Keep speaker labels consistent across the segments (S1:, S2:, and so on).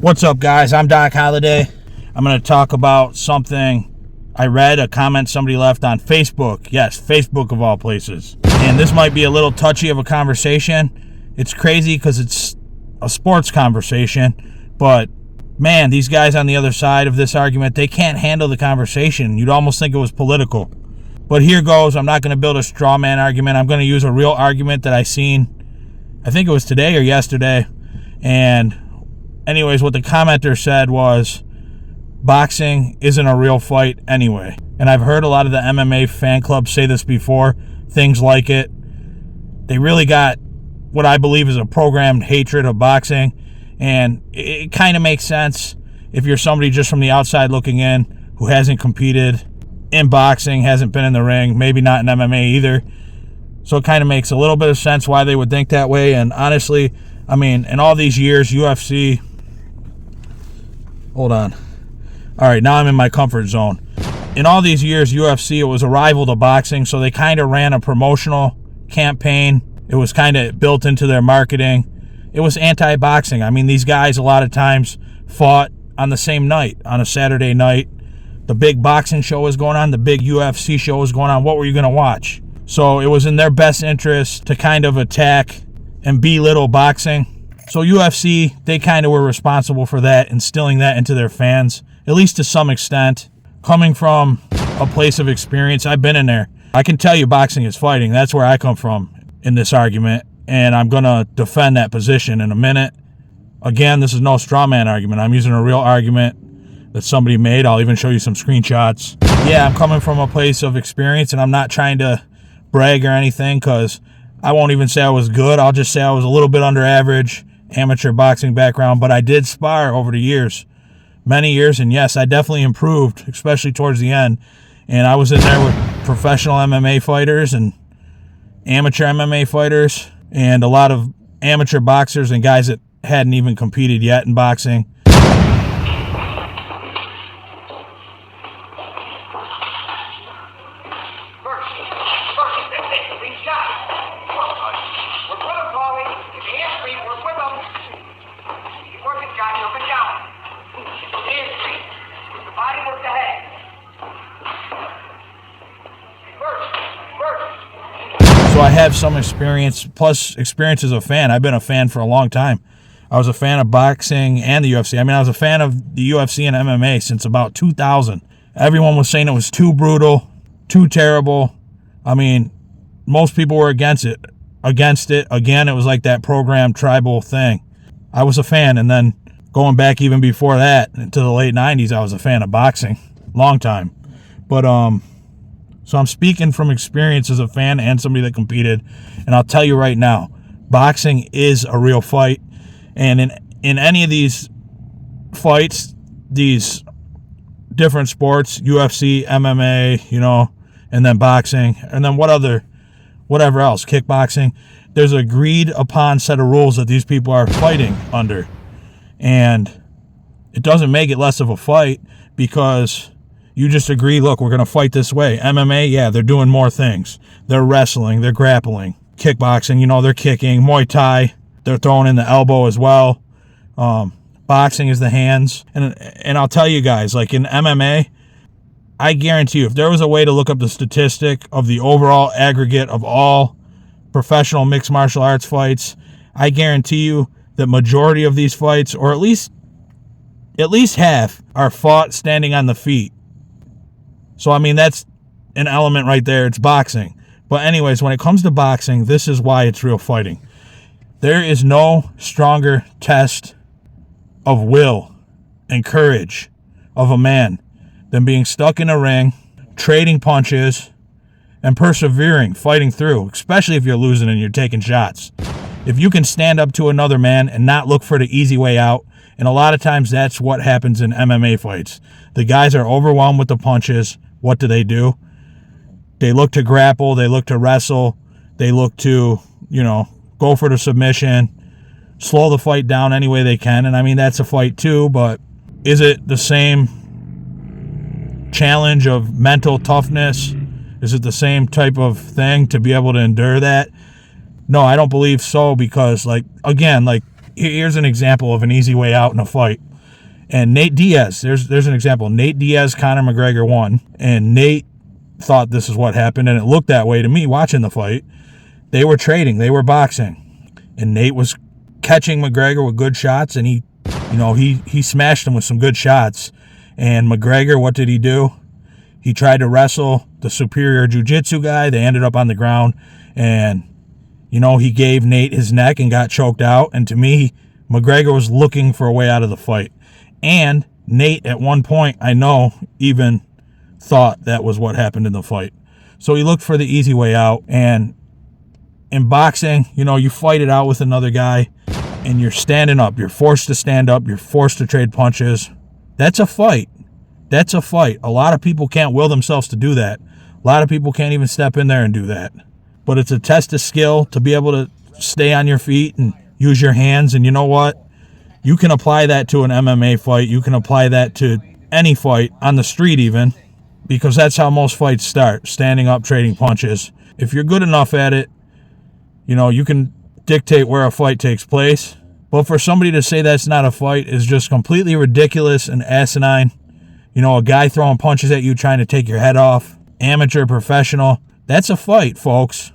S1: What's up, guys? I'm Doc Holliday. I'm going to talk about something I read, a comment somebody left on Facebook. Yes, Facebook of all places. And this might be a little touchy of a conversation. It's crazy because it's a sports conversation. But, man, these guys on the other side of this argument, they can't handle the conversation. You'd almost think it was political. But here goes. I'm not going to build a straw man argument. I'm going to use a real argument that I seen, I think it was today or yesterday. And anyways, what the commenter said was, boxing isn't a real fight anyway. And I've heard a lot of the MMA fan clubs say this before, things like it. They really got what I believe is a programmed hatred of boxing. And it kind of makes sense if you're somebody just from the outside looking in who hasn't competed in boxing, hasn't been in the ring, maybe not in MMA either. So it kind of makes a little bit of sense why they would think that way. And honestly, I mean, in all these years, UFC... Hold on. All right, now I'm in my comfort zone. In all these years, UFC, it was a rival to boxing, so they kind of ran a promotional campaign. It was kind of built into their marketing. It was anti-boxing. I mean, these guys a lot of times fought on the same night, on a Saturday night. The big boxing show was going on. The big UFC show was going on. What were you going to watch? So it was in their best interest to kind of attack and belittle boxing. So UFC, they kind of were responsible for that, instilling that into their fans, at least to some extent. Coming from a place of experience, I've been in there. I can tell you boxing is fighting. That's where I come from in this argument, and I'm going to defend that position in a minute. Again, this is no straw man argument. I'm using a real argument that somebody made. I'll even show you some screenshots. Yeah, I'm coming from a place of experience, and I'm not trying to brag or anything because I won't even say I was good. I'll just say I was a little bit under average. Amateur boxing background, but I did spar over the years, many years, and yes, I definitely improved, especially towards the end. And I was in there with professional MMA fighters and amateur MMA fighters and a lot of amateur boxers and guys that hadn't even competed yet in boxing. So I have some experience, plus experience as a fan. I've been a fan for a long time. I was a fan of boxing and the UFC. I mean, I was a fan of the UFC and MMA since about 2000. Everyone was saying it was too brutal, too terrible. I mean, most people were against it. Again, it was like that programmed tribal thing. I was a fan, and then going back even before that, into the late 90s, I was a fan of boxing. Long time. But, so I'm speaking from experience as a fan and somebody that competed, and I'll tell you right now, boxing is a real fight, and in any of these fights, these different sports, UFC, MMA, you know, and then boxing, and then whatever else, kickboxing, there's an agreed upon set of rules that these people are fighting under, and it doesn't make it less of a fight because you just agree, look, we're going to fight this way. MMA, yeah, they're doing more things. They're wrestling. They're grappling. Kickboxing, you know, they're kicking. Muay Thai, they're throwing in the elbow as well. Boxing is the hands. And I'll tell you guys, like in MMA, I guarantee you, if there was a way to look up the statistic of the overall aggregate of all professional mixed martial arts fights, I guarantee you that majority of these fights, or at least half, are fought standing on the feet. So, I mean, that's an element right there. It's boxing. But anyways, when it comes to boxing, this is why it's real fighting. There is no stronger test of will and courage of a man than being stuck in a ring, trading punches, and persevering, fighting through, especially if you're losing and you're taking shots. If you can stand up to another man and not look for the easy way out, and a lot of times that's what happens in MMA fights. The guys are overwhelmed with the punches. What do? They look to grapple. They look to wrestle. They look to, you know, go for the submission, slow the fight down any way they can. And I mean, that's a fight too, but is it the same challenge of mental toughness? Is it the same type of thing to be able to endure that? No, I don't believe so, because, like, again, like, here's an example of an easy way out in a fight. And Nate Diaz, there's an example. Nate Diaz, Conor McGregor won, and Nate thought this is what happened, and it looked that way to me watching the fight. They were trading, they were boxing, and Nate was catching McGregor with good shots, and he smashed him with some good shots. And McGregor, what did he do? He tried to wrestle the superior jiu-jitsu guy. They ended up on the ground, and he gave Nate his neck and got choked out. And to me, McGregor was looking for a way out of the fight. And Nate, at one point, I know, even thought that was what happened in the fight. So he looked for the easy way out. And in boxing, you fight it out with another guy, and you're standing up. You're forced to stand up. You're forced to trade punches. That's a fight. That's a fight. A lot of people can't will themselves to do that. A lot of people can't even step in there and do that. But it's a test of skill to be able to stay on your feet and use your hands. And you know what? You can apply that to an MMA fight. You can apply that to any fight, on the street even, because that's how most fights start, standing up, trading punches. If you're good enough at it, you can dictate where a fight takes place. But for somebody to say that's not a fight is just completely ridiculous and asinine. A guy throwing punches at you, trying to take your head off, amateur, professional, that's a fight, folks.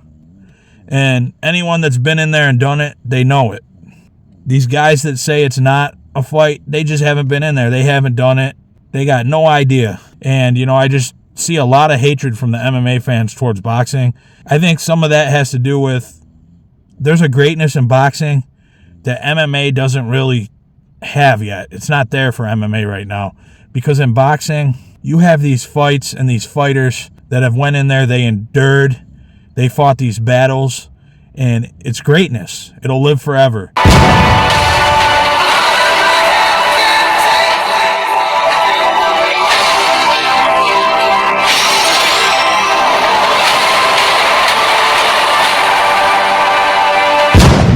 S1: And anyone that's been in there and done it, they know it. These guys that say it's not a fight, they just haven't been in there. They haven't done it. They got no idea. And, I just see a lot of hatred from the MMA fans towards boxing. I think some of that has to do with there's a greatness in boxing that MMA doesn't really have yet. It's not there for MMA right now. Because in boxing, you have these fights and these fighters that have went in there, they endured, they fought these battles, and it's greatness. It'll live forever.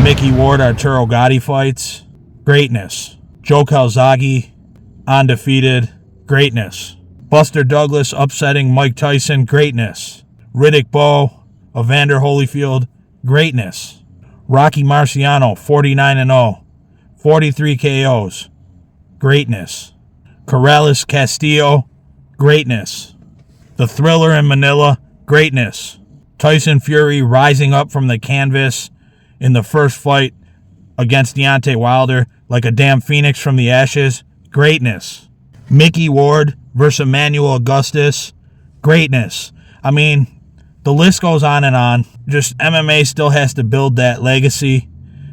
S1: Mickey Ward, Arturo Gatti fights, greatness. Joe Calzaghe, undefeated, greatness. Buster Douglas upsetting Mike Tyson, greatness. Riddick Bowe, Evander Holyfield, greatness. Rocky Marciano, 49-0, 43 KOs, greatness. Corrales Castillo, greatness. The Thriller in Manila, greatness. Tyson Fury rising up from the canvas in the first fight against Deontay Wilder like a damn phoenix from the ashes, greatness. Mickey Ward versus Emmanuel Augustus, greatness. I mean, the list goes on and on. Just MMA still has to build that legacy.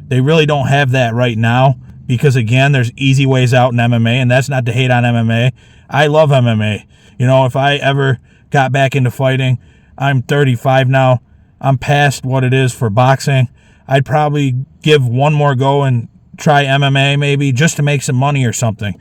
S1: They really don't have that right now because, again, there's easy ways out in MMA, and that's not to hate on MMA. I love MMA. If I ever got back into fighting, I'm 35 now. I'm past what it is for boxing. I'd probably give one more go and try MMA maybe just to make some money or something.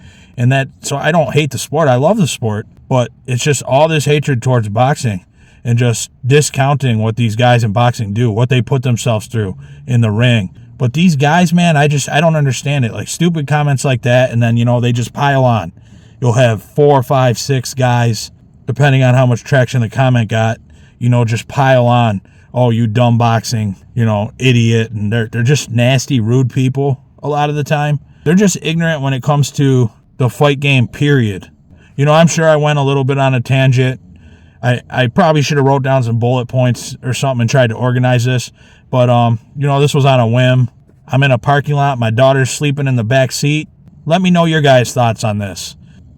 S1: So I don't hate the sport. I love the sport, but it's just all this hatred towards boxing and just discounting what these guys in boxing do, what they put themselves through in the ring. But these guys, man, I don't understand it. Like stupid comments like that, and then, they just pile on. You'll have 4, 5, 6 guys, depending on how much traction the comment got, just pile on. Oh, you dumb boxing, idiot. And they're just nasty, rude people a lot of the time. They're just ignorant when it comes to the fight game, period. I'm sure I went a little bit on a tangent. I probably should have wrote down some bullet points or something and tried to organize this. But, this was on a whim. I'm in a parking lot. My daughter's sleeping in the back seat. Let me know your guys' thoughts on this.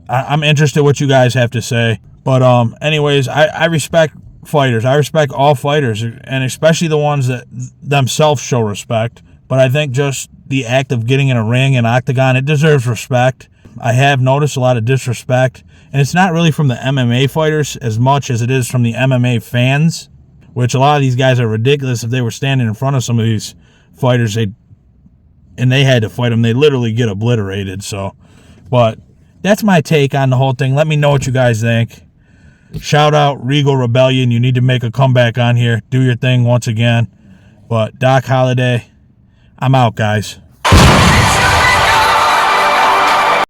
S1: I'm interested what you guys have to say. But anyways, I respect fighters. I respect all fighters, and especially the ones that themselves show respect. But I think just the act of getting in a ring, an octagon, it deserves respect. I have noticed a lot of disrespect, and it's not really from the MMA fighters as much as it is from the MMA fans, which a lot of these guys are ridiculous. If they were standing in front of some of these fighters, they had to fight them, they literally get obliterated. So, but that's my take on the whole thing. Let me know what you guys think. Shout out Regal Rebellion. You need to make a comeback on here. Do your thing once again. But Doc Holliday, I'm out, guys.